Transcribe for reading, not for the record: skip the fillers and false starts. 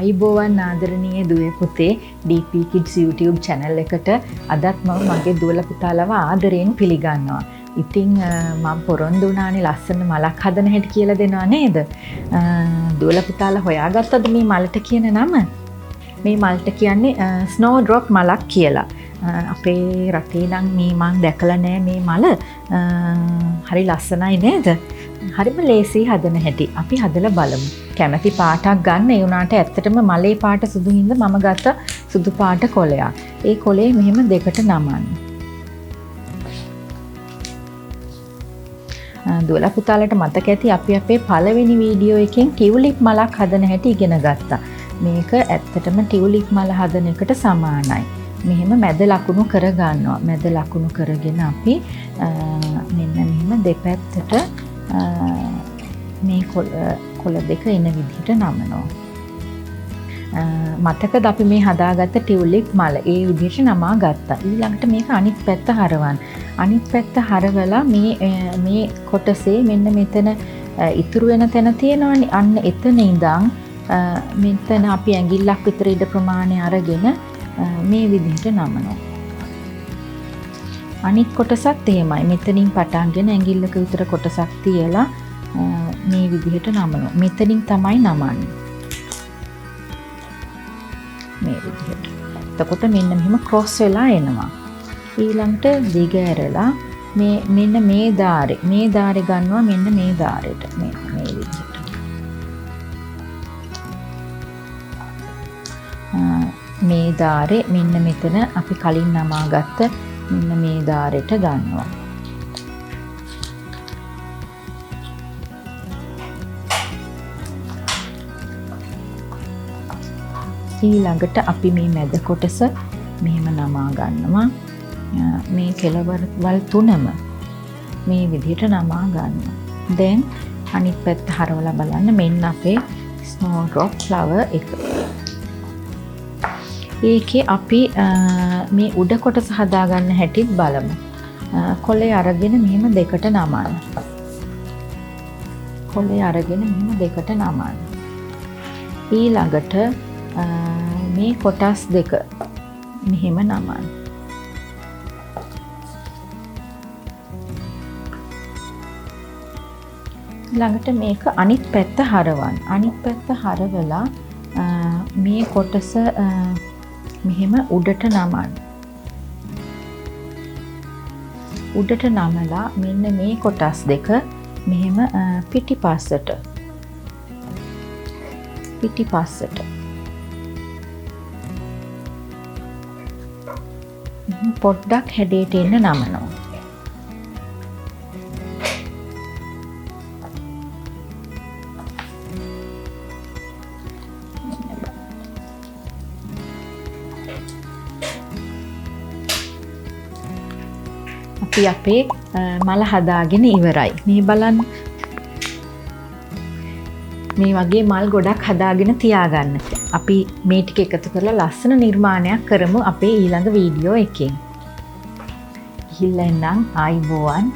ආයිබෝවන් ආදරණීය දුවේ පුතේ DP Kids YouTube channel එකට අදත් මම මගේ දුවලා පුතාලව ආදරයෙන් පිළිගන්නවා. ඉතින් මම පොරොන්දු වුණානේ ලස්සන මලක් හදන හැටි කියලා දෙනවා නේද? දුවලා පුතාලා හොයාගත්තද මේ මලට කියන නම? මේ මලට කියන්නේ snow drop මලක් කියලා. අපේ රටේ නම් මේ මං දැකලා නෑ මේ මල. හරි ලස්සනයි නේද? හරිම ලේසි හදන හැටි. අපි හදලා බලමු. කැමැති පාටක් ගන්න. ඒ උනාට ඇත්තටම මලේ පාට සුදු හින්දා මම ගත්ත සුදු පාට කොලයක්. ඒ කොලේ මෙහෙම දෙකට නමන්න. දුවලා පුතාලට මතක ඇති අපි අපේ පළවෙනි වීඩියෝ එකෙන් ටියුලිප් මලක් හදන හැටි ඉගෙන ගත්තා. මේක ඇත්තටම ටියුලිප් මල හදන එකට සමානයි. මෙහෙම මැද ලකුණු කර ගන්නවා. මැද ලකුණු කරගෙන අපි මෙන්න මෙහෙම දෙපැත්තට මේ කොළ දෙක එන විදිහට නමනවා. මතකද අපි මේ හදාගත්ත ටියුලිප් මල ඒ විදිහට නමා ගත්තා. ඊළඟට මේක අනිත් පැත්ත හරවන්න. අනිත් පැත්ත හරවලා මේ කොටසේ මෙන්න මෙතන ඉතුරු වෙන තැන තියෙනවනේ. අන්න එතන ඉඳන් මෙතන අපි ඇඟිල්ලක් විතර ඉඩ ප්‍රමාණය අරගෙන මේ විදිහට නමනවා. අනිත් කොටසත් එහෙමයි. මෙතනින් පටන්ගෙන ඇඟිල්ලක විතර කොටසක් තියලා මේ විදිහට නමනවා. මෙතනින් තමයි නමන්නේ. මේ විදිහට. එතකොට මෙන්න මෙහෙම ක්‍රොස් වෙලා එනවා. ඊළඟට දිග ඇරලා මෙන්න මේ ධාරේ ගන්නවා මෙන්න මේ ධාරෙට. මේ විදිහට. මේ ධාරේ මෙන්න මෙතන අපි කලින් නමාගත්ත මෙන්න මේ ධාරෙට ගන්නවා. ඊළඟට අපි මේ මැද කොටස මෙහෙම නමා ගන්නවා. මේ කෙළවරවල් තුනම මේ විදිහට නමා ගන්නවා. දැන් අනිත් පැත්ත හරවලා බලන්න මෙන්න අපේ snow drop flower එක. ඒකේ අපි මේ උඩ කොටස හදාගන්න හැටිත් බලමු. කොලේ අරගෙන මෙහෙම දෙකට නමන්න. කොලේ අරගෙන මෙහෙම දෙකට නමන්න. ඊළඟට මේ කොටස් දෙක මෙහෙම නමන්න. ඊළඟට මේක අනිත් පැත්ත හරවන්න. අනිත් පැත්ත හරවලා මේ කොටස මෙහෙම උඩට නමන්න. උඩට නමලා මෙන්න මේ කොටස් දෙක මෙහෙම පිටිපස්සට පොඩ්ඩක් හැඩයට එන්න නමනවා. අපි අපේ මල හදාගෙන ඉවරයි. මේ බලන්න. මේ වගේ මල් ගොඩක් හදාගෙන තියාගන්න. අපි මේ ටික එකතු කරලා ලස්සන නිර්මාණයක් කරමු අපේ ඊළඟ වීඩියෝ එකෙන්. ගිහිල්ලා එන්නම් ආයිබෝවන්.